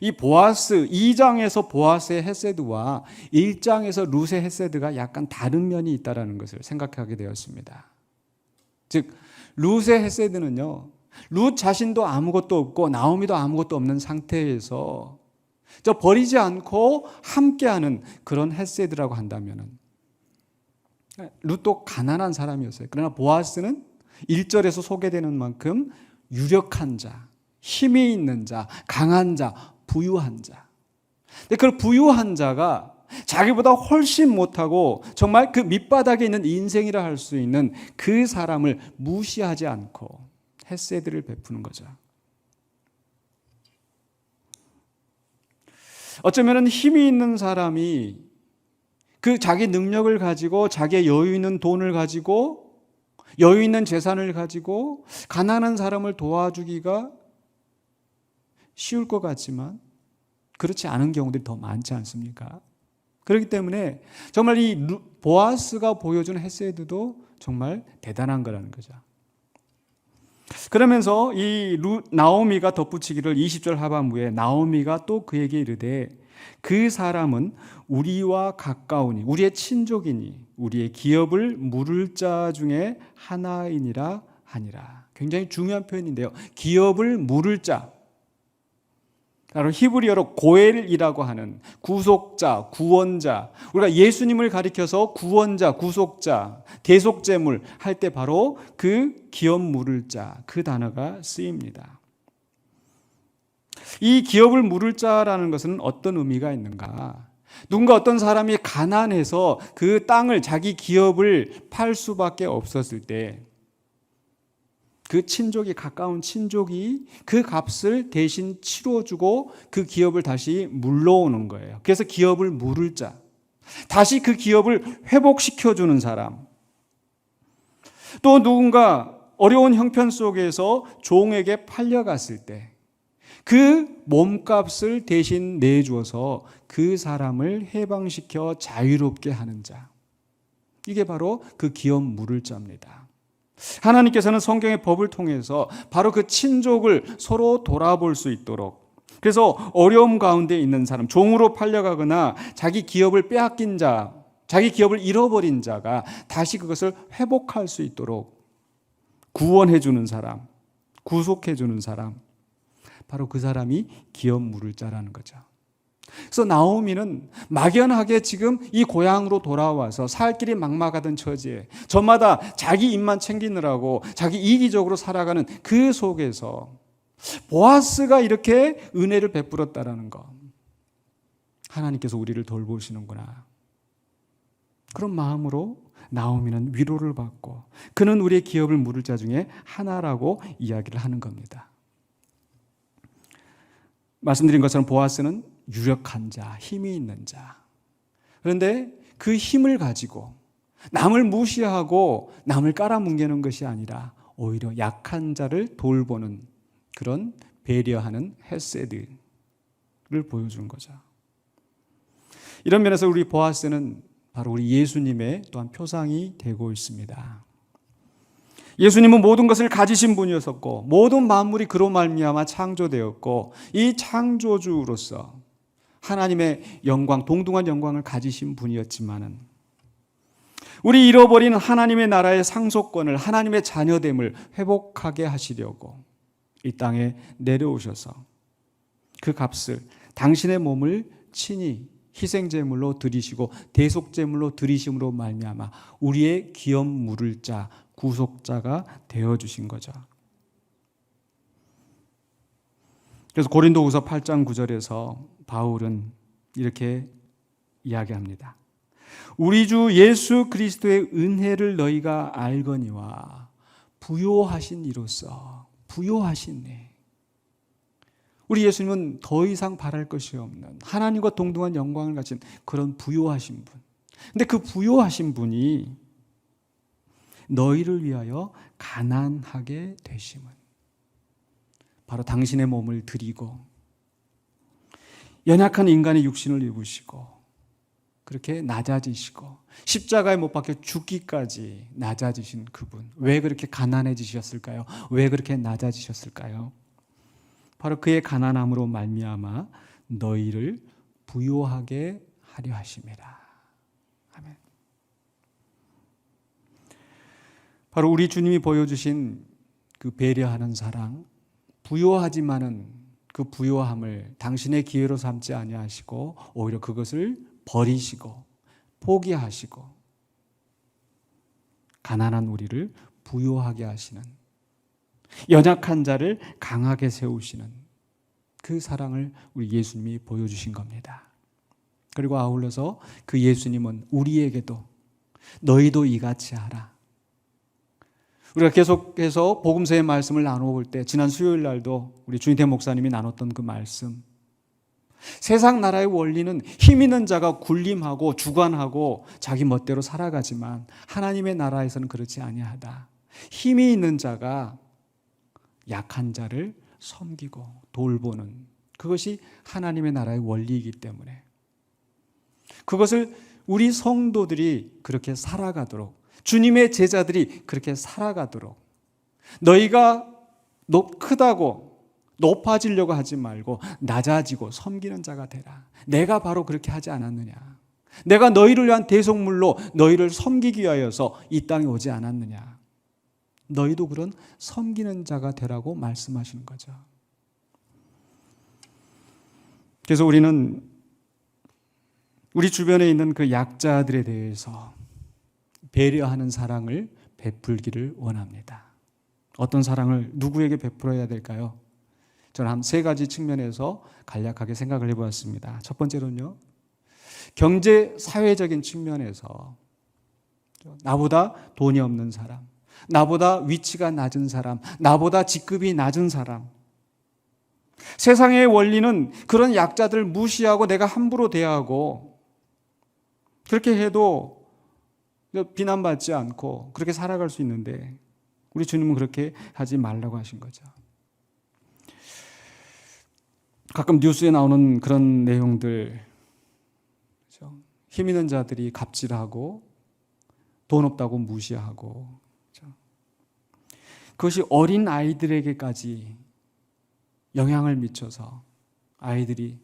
이 보아스 2장에서 보아스의 헤세드와 1장에서 룻의 헤세드가 약간 다른 면이 있다는 것을 생각하게 되었습니다. 즉 룻의 헤세드는요, 룻 자신도 아무것도 없고 나오미도 아무것도 없는 상태에서 버리지 않고 함께하는 그런 헤세드라고 한다면은 룻도 가난한 사람이었어요. 그러나 보아스는 1절에서 소개되는 만큼 유력한 자, 힘이 있는 자, 강한 자, 부유한 자. 근데 그 부유한 자가 자기보다 훨씬 못하고 정말 그 밑바닥에 있는 인생이라 할 수 있는 그 사람을 무시하지 않고 헤세드를 베푸는 거죠. 어쩌면 힘이 있는 사람이 그 자기 능력을 가지고 자기의 여유 있는 돈을 가지고 여유 있는 재산을 가지고 가난한 사람을 도와주기가 쉬울 것 같지만 그렇지 않은 경우들이 더 많지 않습니까? 그렇기 때문에 정말 이 보아스가 보여준 헤세드도 정말 대단한 거라는 거죠. 그러면서 이 나오미가 덧붙이기를 20절 하반부에 나오미가 또 그에게 이르되 그 사람은 우리와 가까우니 우리의 친족이니 우리의 기업을 물을 자 중에 하나이니라 하니라. 굉장히 중요한 표현인데요. 기업을 물을 자. 바로 히브리어로 고엘이라고 하는 구속자, 구원자. 우리가 예수님을 가리켜서 구원자, 구속자, 대속제물 할 때 바로 그 기업 물을 자, 그 단어가 쓰입니다. 이 기업을 물을 자라는 것은 어떤 의미가 있는가? 누군가 어떤 사람이 가난해서 그 땅을 자기 기업을 팔 수밖에 없었을 때 그 친족이 가까운 친족이 그 값을 대신 치러주고 그 기업을 다시 물러오는 거예요. 그래서 기업을 물을 자. 다시 그 기업을 회복시켜주는 사람. 또 누군가 어려운 형편 속에서 종에게 팔려갔을 때 그 몸값을 대신 내주어서 그 사람을 해방시켜 자유롭게 하는 자. 이게 바로 그 기업 물을 자입니다. 하나님께서는 성경의 법을 통해서 바로 그 친족을 서로 돌아볼 수 있도록, 그래서 어려움 가운데 있는 사람, 종으로 팔려가거나 자기 기업을 빼앗긴 자, 자기 기업을 잃어버린 자가 다시 그것을 회복할 수 있도록 구원해 주는 사람, 구속해 주는 사람, 바로 그 사람이 기업 물을 자라는 거죠. 그래서 나오미는 막연하게 지금 이 고향으로 돌아와서 살 길이 막막하던 처지에 저마다 자기 입만 챙기느라고 자기 이기적으로 살아가는 그 속에서 보아스가 이렇게 은혜를 베풀었다라는 것, 하나님께서 우리를 돌보시는구나, 그런 마음으로 나오미는 위로를 받고 그는 우리의 기업을 물을 자 중에 하나라고 이야기를 하는 겁니다. 말씀드린 것처럼 보아스는 유력한 자, 힘이 있는 자. 그런데 그 힘을 가지고 남을 무시하고 남을 깔아뭉개는 것이 아니라 오히려 약한 자를 돌보는 그런 배려하는 헤세드를 보여준 거죠. 이런 면에서 우리 보아스는 바로 우리 예수님의 또한 표상이 되고 있습니다. 예수님은 모든 것을 가지신 분이었었고 모든 만물이 그로 말미암아 창조되었고 이 창조주로서 하나님의 영광, 동등한 영광을 가지신 분이었지만은 우리 잃어버린 하나님의 나라의 상속권을, 하나님의 자녀됨을 회복하게 하시려고 이 땅에 내려오셔서 그 값을 당신의 몸을 친히 희생제물로 드리시고 대속제물로 드리심으로 말미암아 우리의 기업 물을 자, 구속자가 되어주신 거죠. 그래서 고린도후서 8장 9절에서 바울은 이렇게 이야기합니다. 우리 주 예수 그리스도의 은혜를 너희가 알거니와 부요하신 이로써, 부요하시네. 우리 예수님은 더 이상 바랄 것이 없는 하나님과 동등한 영광을 가진 그런 부요하신 분. 근데 그 부요하신 분이 너희를 위하여 가난하게 되심은 바로 당신의 몸을 드리고 연약한 인간의 육신을 입으시고 그렇게 낮아지시고 십자가에 못 박혀 죽기까지 낮아지신 그분. 왜 그렇게 가난해지셨을까요? 왜 그렇게 낮아지셨을까요? 바로 그의 가난함으로 말미암아 너희를 부요하게 하려 하심이라. 아멘. 바로 우리 주님이 보여주신 그 배려하는 사랑, 부요하지만은 그 부요함을 당신의 기회로 삼지 아니하시고 오히려 그것을 버리시고 포기하시고 가난한 우리를 부유하게 하시는, 연약한 자를 강하게 세우시는 그 사랑을 우리 예수님이 보여주신 겁니다. 그리고 아울러서 그 예수님은 우리에게도 너희도 이같이 하라. 우리가 계속해서 복음서의 말씀을 나눠볼 때 지난 수요일 날도 우리 주인태 목사님이 나눴던 그 말씀, 세상 나라의 원리는 힘 있는 자가 군림하고 주관하고 자기 멋대로 살아가지만 하나님의 나라에서는 그렇지 아니하다. 힘이 있는 자가 약한 자를 섬기고 돌보는, 그것이 하나님의 나라의 원리이기 때문에 그것을 우리 성도들이 그렇게 살아가도록, 주님의 제자들이 그렇게 살아가도록, 너희가 크다고 높아지려고 하지 말고 낮아지고 섬기는 자가 되라. 내가 바로 그렇게 하지 않았느냐? 내가 너희를 위한 대속물로 너희를 섬기기 위하여서 이 땅에 오지 않았느냐? 너희도 그런 섬기는 자가 되라고 말씀하시는 거죠. 그래서 우리는 우리 주변에 있는 그 약자들에 대해서 배려하는 사랑을 베풀기를 원합니다. 어떤 사랑을 누구에게 베풀어야 될까요? 저는 한 3가지 측면에서 간략하게 생각을 해보았습니다. 첫 번째로는요, 경제 사회적인 측면에서 나보다 돈이 없는 사람, 나보다 위치가 낮은 사람, 나보다 직급이 낮은 사람, 세상의 원리는 그런 약자들을 무시하고 내가 함부로 대하고 그렇게 해도 비난받지 않고 그렇게 살아갈 수 있는데 우리 주님은 그렇게 하지 말라고 하신 거죠. 가끔 뉴스에 나오는 그런 내용들, 그렇죠? 힘 있는 자들이 갑질하고 돈 없다고 무시하고, 그렇죠? 그것이 어린 아이들에게까지 영향을 미쳐서 아이들이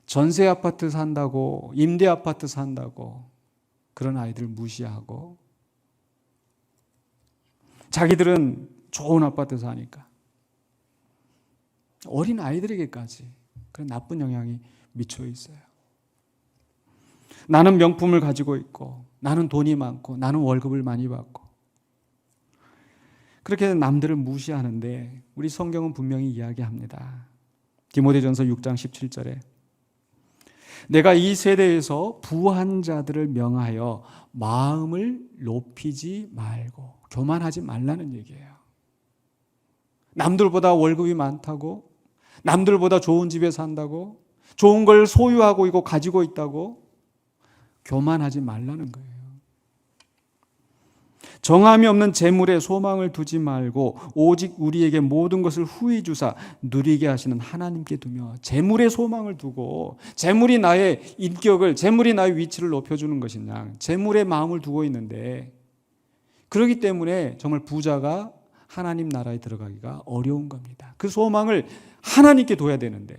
전세 아파트 산다고, 임대 아파트 산다고 그런 아이들 무시하고, 자기들은 좋은 아파트 사니까 어린 아이들에게까지 그런 나쁜 영향이 미쳐 있어요. 나는 명품을 가지고 있고, 나는 돈이 많고, 나는 월급을 많이 받고, 그렇게 남들을 무시하는데 우리 성경은 분명히 이야기합니다. 디모데전서 6장 17절에 내가 이 세대에서 부한 자들을 명하여 마음을 높이지 말고, 교만하지 말라는 얘기예요. 남들보다 월급이 많다고, 남들보다 좋은 집에 산다고, 좋은 걸 소유하고 있고 가지고 있다고 교만하지 말라는 거예요. 정함이 없는 재물에 소망을 두지 말고 오직 우리에게 모든 것을 후히 주사 누리게 하시는 하나님께 두며, 재물에 소망을 두고 재물이 나의 인격을, 재물이 나의 위치를 높여주는 것이냐, 재물에 마음을 두고 있는데, 그렇기 때문에 정말 부자가 하나님 나라에 들어가기가 어려운 겁니다. 그 소망을 하나님께 둬야 되는데,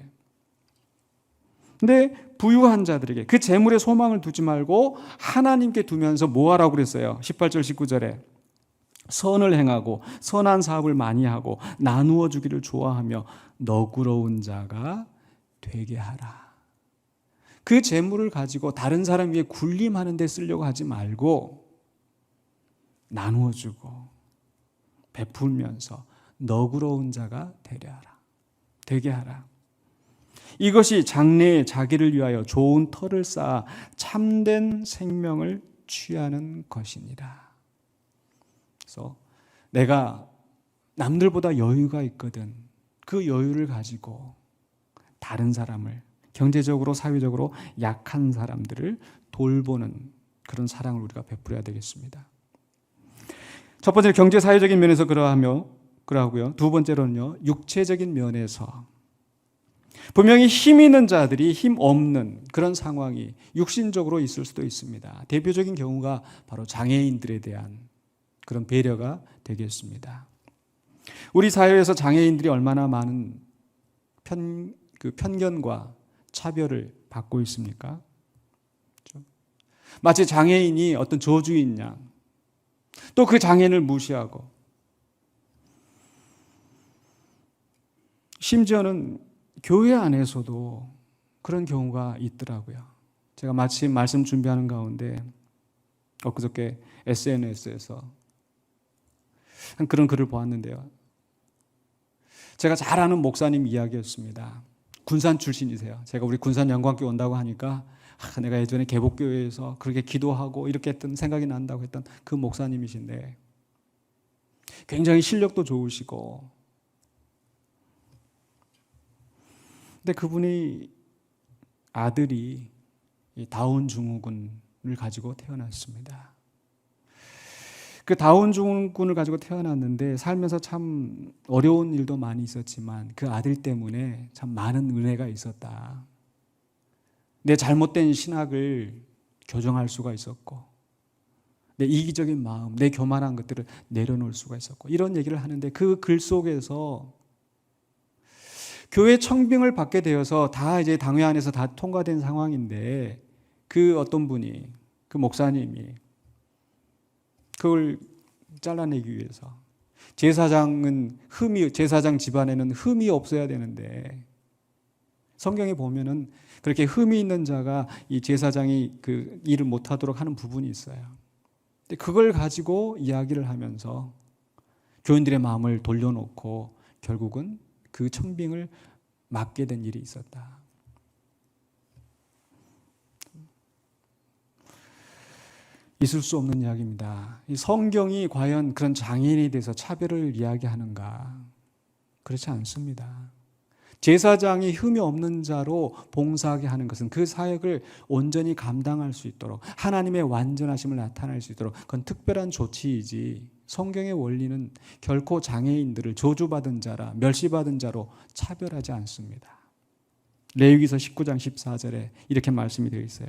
근데 부유한 자들에게 그 재물에 소망을 두지 말고 하나님께 두면서 뭐 하라고 그랬어요? 18절 19절에 선을 행하고 선한 사업을 많이 하고 나누어 주기를 좋아하며 너그러운 자가 되게 하라. 그 재물을 가지고 다른 사람 위에 군림하는 데 쓰려고 하지 말고 나누어 주고 베풀면서 너그러운 자가 되게 하라. 이것이 장래에 자기를 위하여 좋은 터를 쌓아 참된 생명을 취하는 것이니라. 그래서 내가 남들보다 여유가 있거든, 그 여유를 가지고 다른 사람을, 경제적으로 사회적으로 약한 사람들을 돌보는 그런 사랑을 우리가 베풀어야 되겠습니다. 첫 번째는 경제 사회적인 면에서 그러하고요. 두 번째로는요, 육체적인 면에서 분명히 힘 있는 자들이 힘 없는 그런 상황이 육신적으로 있을 수도 있습니다. 대표적인 경우가 바로 장애인들에 대한 그런 배려가 되겠습니다. 우리 사회에서 장애인들이 얼마나 많은 편견과 차별을 받고 있습니까? 마치 장애인이 어떤 저주인 양, 또 그 장애인을 무시하고, 심지어는 교회 안에서도 그런 경우가 있더라고요. 제가 마침 말씀 준비하는 가운데 엊그저께 SNS에서 그런 글을 보았는데요. 제가 잘 아는 목사님 이야기였습니다. 군산 출신이세요. 제가 우리 군산 영광교회 온다고 하니까 내가 예전에 개복교회에서 그렇게 기도하고 이렇게 했던 생각이 난다고 했던 그 목사님이신데 굉장히 실력도 좋으시고, 근데 그분이 아들이 다운 증후군을 가지고 태어났습니다. 그 다운 증후군을 가지고 태어났는데 살면서 참 어려운 일도 많이 있었지만 그 아들 때문에 참 많은 은혜가 있었다. 내 잘못된 신학을 교정할 수가 있었고, 내 이기적인 마음, 내 교만한 것들을 내려놓을 수가 있었고, 이런 얘기를 하는데 그 글 속에서 교회 청빙을 받게 되어서 다 이제 당회 안에서 다 통과된 상황인데 그 어떤 분이, 그 목사님이 그걸 잘라내기 위해서 제사장 집안에는 흠이 없어야 되는데 성경에 보면은 그렇게 흠이 있는 자가 이 제사장이 그 일을 못하도록 하는 부분이 있어요. 근데 그걸 가지고 이야기를 하면서 교인들의 마음을 돌려놓고 결국은 그 청빙을 맡게 된 일이 있었다. 있을 수 없는 이야기입니다. 이 성경이 과연 그런 장애인에 대해서 차별을 이야기하는가? 그렇지 않습니다. 제사장이 흠이 없는 자로 봉사하게 하는 것은 그 사역을 온전히 감당할 수 있도록, 하나님의 완전하심을 나타낼 수 있도록 그건 특별한 조치이지, 성경의 원리는 결코 장애인들을 저주받은 자라, 멸시받은 자로 차별하지 않습니다. 레위기서 19장 14절에 이렇게 말씀이 되어 있어요.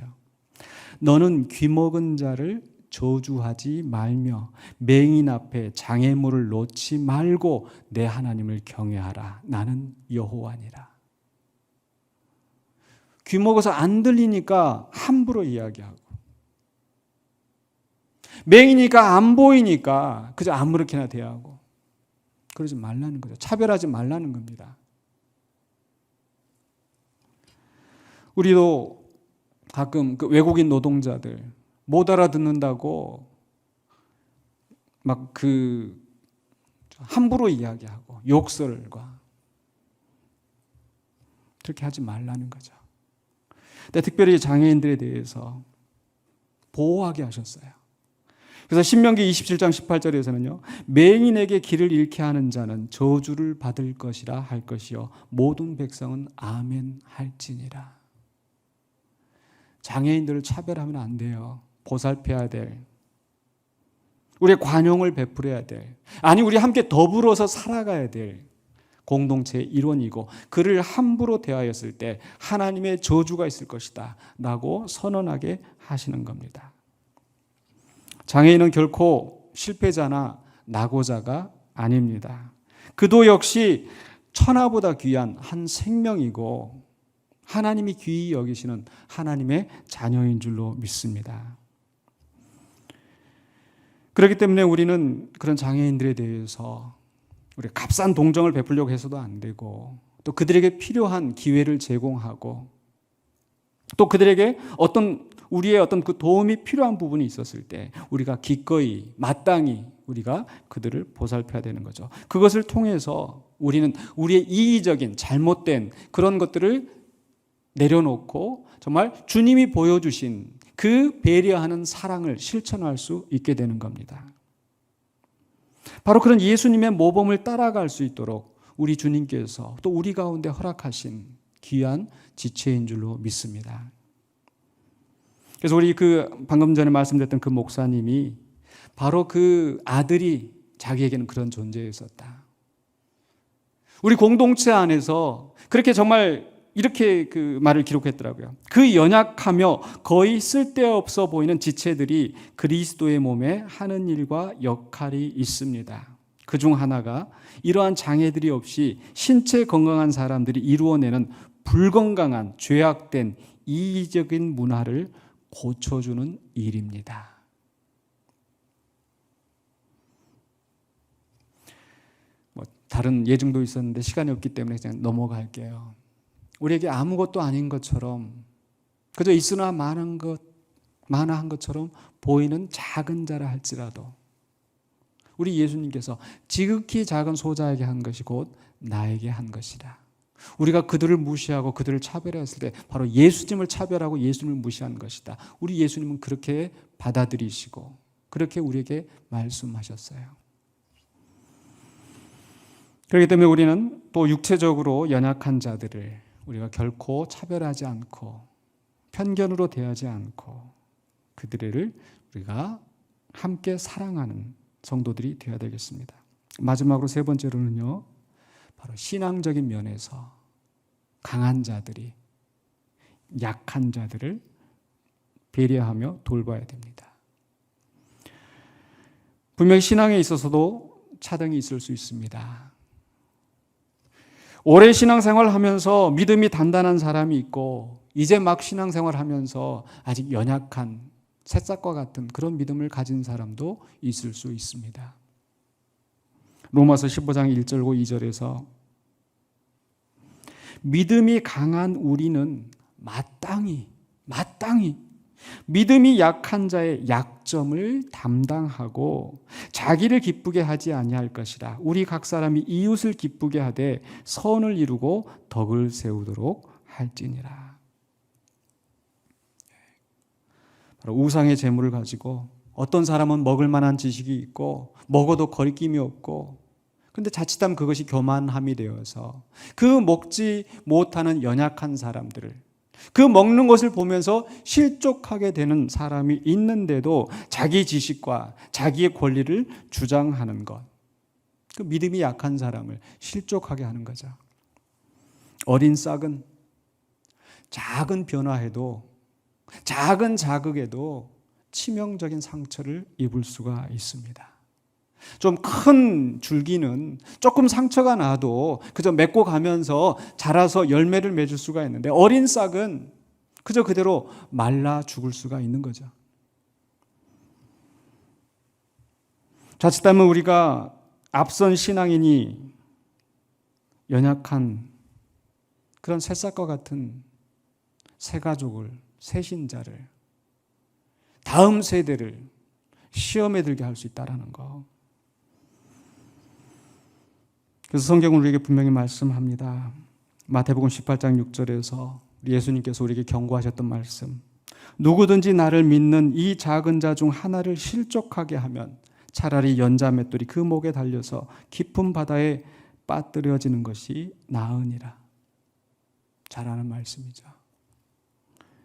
너는 귀먹은 자를 저주하지 말며 맹인 앞에 장애물을 놓지 말고 내 하나님을 경외하라. 나는 여호와니라. 귀먹어서 안 들리니까 함부로 이야기하고, 맹이니까 안 보이니까 그저 아무렇게나 대하고, 그러지 말라는 거죠. 차별하지 말라는 겁니다. 우리도 가끔 그 외국인 노동자들 못 알아듣는다고 막 그 함부로 이야기하고 욕설과 그렇게 하지 말라는 거죠. 근데 특별히 장애인들에 대해서 보호하게 하셨어요. 그래서 신명기 27장 18절에서는요. 맹인에게 길을 잃게 하는 자는 저주를 받을 것이라 할 것이요 모든 백성은 아멘 할지니라. 장애인들을 차별하면 안 돼요. 보살펴야 될, 우리의 관용을 베풀어야 될, 아니 우리 함께 더불어서 살아가야 될 공동체의 일원이고, 그를 함부로 대하였을 때 하나님의 저주가 있을 것이다 라고 선언하게 하시는 겁니다. 장애인은 결코 실패자나 낙오자가 아닙니다. 그도 역시 천하보다 귀한 한 생명이고 하나님이 귀히 여기시는 하나님의 자녀인 줄로 믿습니다. 그렇기 때문에 우리는 그런 장애인들에 대해서 우리 값싼 동정을 베풀려고 해서도 안 되고, 또 그들에게 필요한 기회를 제공하고, 또 그들에게 우리의 어떤 그 도움이 필요한 부분이 있었을 때 우리가 기꺼이 마땅히 우리가 그들을 보살펴야 되는 거죠. 그것을 통해서 우리는 우리의 이기적인 잘못된 그런 것들을 내려놓고 정말 주님이 보여주신 그 배려하는 사랑을 실천할 수 있게 되는 겁니다. 바로 그런 예수님의 모범을 따라갈 수 있도록 우리 주님께서 또 우리 가운데 허락하신 귀한 지체인 줄로 믿습니다. 그래서 우리 방금 전에 말씀드렸던 그 목사님이 바로 그 아들이 자기에게는 그런 존재였었다. 우리 공동체 안에서 그렇게 정말 이렇게 그 말을 기록했더라고요. 그 연약하며 거의 쓸데없어 보이는 지체들이 그리스도의 몸에 하는 일과 역할이 있습니다. 그중 하나가 이러한 장애들이 없이 신체 건강한 사람들이 이루어내는 불건강한 죄악된 이기적인 문화를 고쳐주는 일입니다. 다른 예증도 있었는데 시간이 없기 때문에 그냥 넘어갈게요. 우리에게 아무것도 아닌 것처럼 그저 있으나 마는 것만 만화한 것처럼 보이는 작은 자라 할지라도 우리 예수님께서 지극히 작은 소자에게 한 것이 곧 나에게 한 것이라. 우리가 그들을 무시하고 그들을 차별했을 때 바로 예수님을 차별하고 예수님을 무시한 것이다. 우리 예수님은 그렇게 받아들이시고 그렇게 우리에게 말씀하셨어요. 그렇기 때문에 우리는 또 육체적으로 연약한 자들을 우리가 결코 차별하지 않고 편견으로 대하지 않고 그들을 우리가 함께 사랑하는 성도들이 되어야 되겠습니다. 마지막으로 세 번째로는요, 바로 신앙적인 면에서 강한 자들이 약한 자들을 배려하며 돌봐야 됩니다. 분명히 신앙에 있어서도 차등이 있을 수 있습니다. 오래 신앙생활을 하면서 믿음이 단단한 사람이 있고 이제 막 신앙생활을 하면서 아직 연약한 새싹과 같은 그런 믿음을 가진 사람도 있을 수 있습니다. 로마서 15장 1절과 2절에서 믿음이 강한 우리는 마땅히 믿음이 약한 자의 약점을 담당하고 자기를 기쁘게 하지 아니할 것이라. 우리 각 사람이 이웃을 기쁘게 하되 선을 이루고 덕을 세우도록 할지니라. 바로 우상의 재물을 가지고 어떤 사람은 먹을 만한 지식이 있고 먹어도 거리낌이 없고 그런데 자칫하면 그것이 교만함이 되어서 그 먹지 못하는 연약한 사람들을 그 먹는 것을 보면서 실족하게 되는 사람이 있는데도 자기 지식과 자기의 권리를 주장하는 것, 그 믿음이 약한 사람을 실족하게 하는 거죠. 어린 싹은 작은 변화에도 작은 자극에도 치명적인 상처를 입을 수가 있습니다. 좀 큰 줄기는 조금 상처가 나도 그저 맺고 가면서 자라서 열매를 맺을 수가 있는데 어린 싹은 그저 그대로 말라 죽을 수가 있는 거죠. 자칫하면 우리가 앞선 신앙인이 연약한 그런 새싹과 같은 새 가족을, 새 신자를, 다음 세대를 시험에 들게 할 수 있다는 거. 그래서 성경은 우리에게 분명히 말씀합니다. 마태복음 18장 6절에서 예수님께서 우리에게 경고하셨던 말씀. 누구든지 나를 믿는 이 작은 자 중 하나를 실족하게 하면 차라리 연자 맷돌이 그 목에 달려서 깊은 바다에 빠뜨려지는 것이 나으니라. 잘 아는 말씀이죠.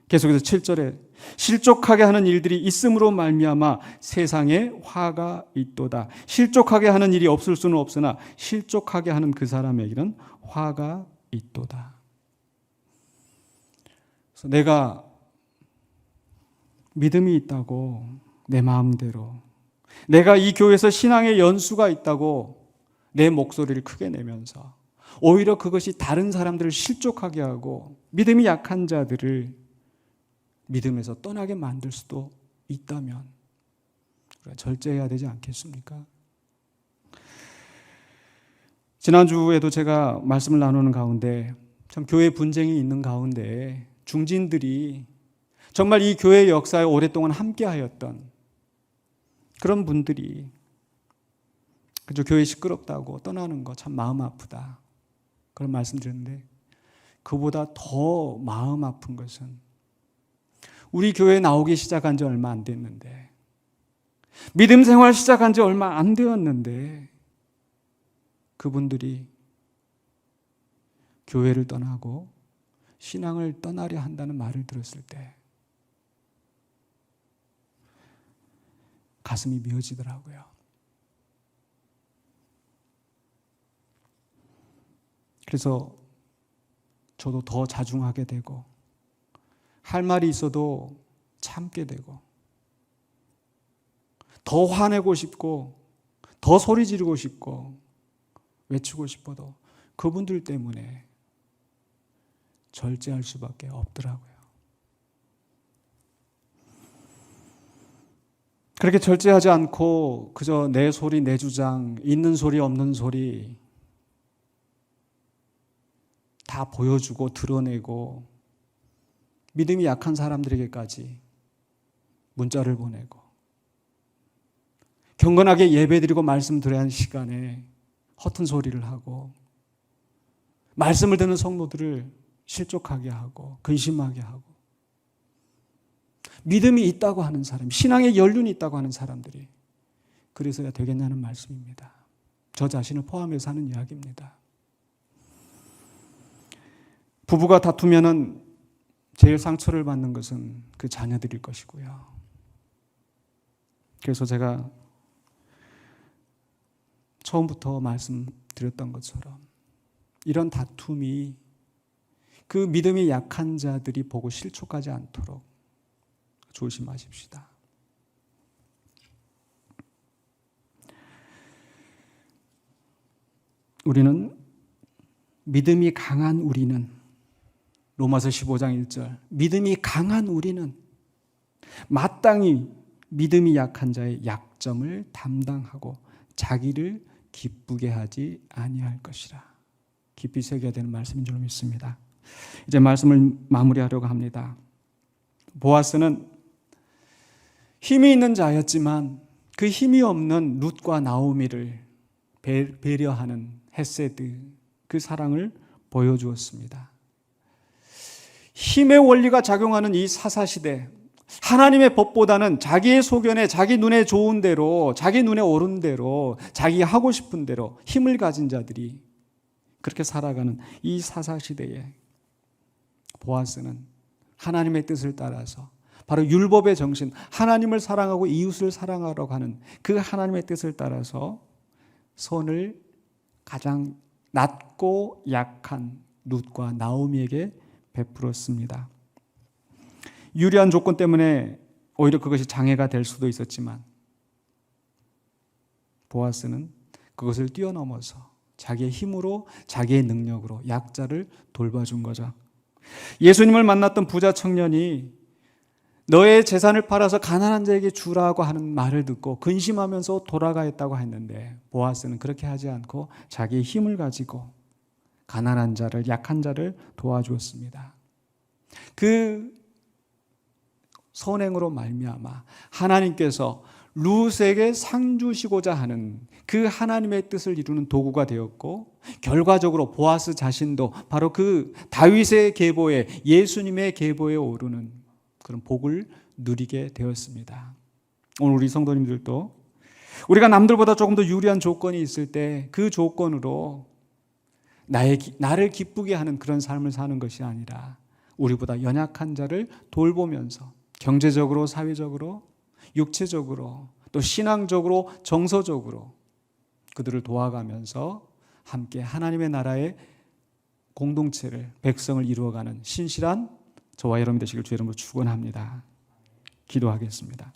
계속해서 7절에 실족하게 하는 일들이 있음으로 말미암아 세상에 화가 있도다. 실족하게 하는 일이 없을 수는 없으나 실족하게 하는 그 사람에게는 화가 있도다. 그래서 내가 믿음이 있다고 내 마음대로 내가 이 교회에서 신앙의 연수가 있다고 내 목소리를 크게 내면서 오히려 그것이 다른 사람들을 실족하게 하고 믿음이 약한 자들을 믿음에서 떠나게 만들 수도 있다면 우리가 절제해야 되지 않겠습니까? 지난주에도 제가 말씀을 나누는 가운데 참 교회 분쟁이 있는 가운데 중진들이 정말 이 교회의 역사에 오랫동안 함께하였던 그런 분들이 그저 교회 시끄럽다고 떠나는 거 참 마음 아프다 그런 말씀 드렸는데 그보다 더 마음 아픈 것은 우리 교회에 나오기 시작한 지 얼마 안 됐는데 믿음 생활 시작한 지 얼마 안 되었는데 그분들이 교회를 떠나고 신앙을 떠나려 한다는 말을 들었을 때 가슴이 미어지더라고요. 그래서 저도 더 자중하게 되고 할 말이 있어도 참게 되고 더 화내고 싶고 더 소리 지르고 싶고 외치고 싶어도 그분들 때문에 절제할 수밖에 없더라고요. 그렇게 절제하지 않고 그저 내 소리 내 주장 있는 소리 없는 소리 다 보여주고 드러내고 믿음이 약한 사람들에게까지 문자를 보내고 경건하게 예배드리고 말씀 드려야 하는 시간에 허튼 소리를 하고 말씀을 듣는 성도들을 실족하게 하고 근심하게 하고 믿음이 있다고 하는 사람, 신앙의 연륜이 있다고 하는 사람들이 그래서야 되겠냐는 말씀입니다. 저 자신을 포함해서 하는 이야기입니다. 부부가 다투면은 제일 상처를 받는 것은 그 자녀들일 것이고요. 그래서 제가 처음부터 말씀드렸던 것처럼 이런 다툼이 그 믿음이 약한 자들이 보고 실족하지 않도록 조심하십시다. 우리는 믿음이 강한 우리는 로마서 15장 1절 믿음이 강한 우리는 마땅히 믿음이 약한 자의 약점을 담당하고 자기를 기쁘게 하지 아니할 것이라. 깊이 새겨야 되는 말씀인 줄 믿습니다. 이제 말씀을 마무리하려고 합니다. 보아스는 힘이 있는 자였지만 그 힘이 없는 룻과 나오미를 배려하는 헤세드, 그 사랑을 보여주었습니다. 힘의 원리가 작용하는 이 사사시대, 하나님의 법보다는 자기의 소견에 자기 눈에 좋은 대로, 자기 눈에 옳은 대로, 자기 하고 싶은 대로 힘을 가진 자들이 그렇게 살아가는 이 사사시대에 보아스는 하나님의 뜻을 따라서 바로 율법의 정신, 하나님을 사랑하고 이웃을 사랑하라고 하는 그 하나님의 뜻을 따라서 선을 가장 낮고 약한 룻과 나오미에게 베풀었습니다. 유리한 조건 때문에 오히려 그것이 장애가 될 수도 있었지만 보아스는 그것을 뛰어넘어서 자기의 힘으로, 자기의 능력으로 약자를 돌봐준 거죠. 예수님을 만났던 부자 청년이 너의 재산을 팔아서 가난한 자에게 주라고 하는 말을 듣고 근심하면서 돌아가겠다고 했는데 보아스는 그렇게 하지 않고 자기의 힘을 가지고 가난한 자를, 약한 자를 도와주었습니다. 그 선행으로 말미암아 하나님께서 룻에게 상 주시고자 하는 그 하나님의 뜻을 이루는 도구가 되었고 결과적으로 보아스 자신도 바로 그 다윗의 계보에 예수님의 계보에 오르는 그런 복을 누리게 되었습니다. 오늘 우리 성도님들도 우리가 남들보다 조금 더 유리한 조건이 있을 때 그 조건으로 나를 기쁘게 하는 그런 삶을 사는 것이 아니라 우리보다 연약한 자를 돌보면서 경제적으로, 사회적으로, 육체적으로, 또 신앙적으로, 정서적으로 그들을 도와가면서 함께 하나님의 나라의 공동체를, 백성을 이루어가는 신실한 저와 여러분 되시길 주의 이름으로 축원합니다. 기도하겠습니다.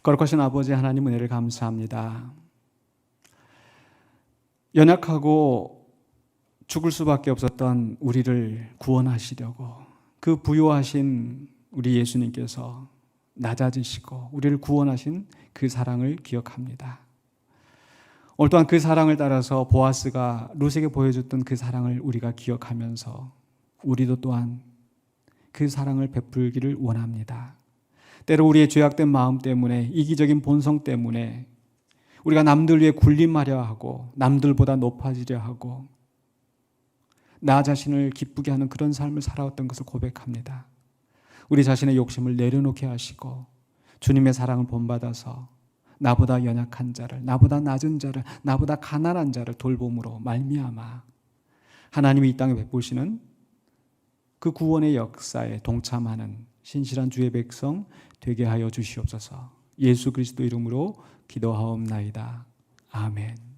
거룩하신 아버지 하나님 은혜를 감사합니다. 연약하고 죽을 수밖에 없었던 우리를 구원하시려고 그 부요하신 우리 예수님께서 낮아지시고 우리를 구원하신 그 사랑을 기억합니다. 오늘 또한 그 사랑을 따라서 보아스가 룻에게 보여줬던 그 사랑을 우리가 기억하면서 우리도 또한 그 사랑을 베풀기를 원합니다. 때로 우리의 죄악된 마음 때문에, 이기적인 본성 때문에 우리가 남들 위해 군림하려 하고 남들보다 높아지려 하고 나 자신을 기쁘게 하는 그런 삶을 살아왔던 것을 고백합니다. 우리 자신의 욕심을 내려놓게 하시고 주님의 사랑을 본받아서 나보다 연약한 자를, 나보다 낮은 자를, 나보다 가난한 자를 돌봄으로 말미암아 하나님이 이 땅에 베푸시는 그 구원의 역사에 동참하는 신실한 주의 백성 되게 하여 주시옵소서. 예수 그리스도 이름으로 기도하옵나이다. 아멘.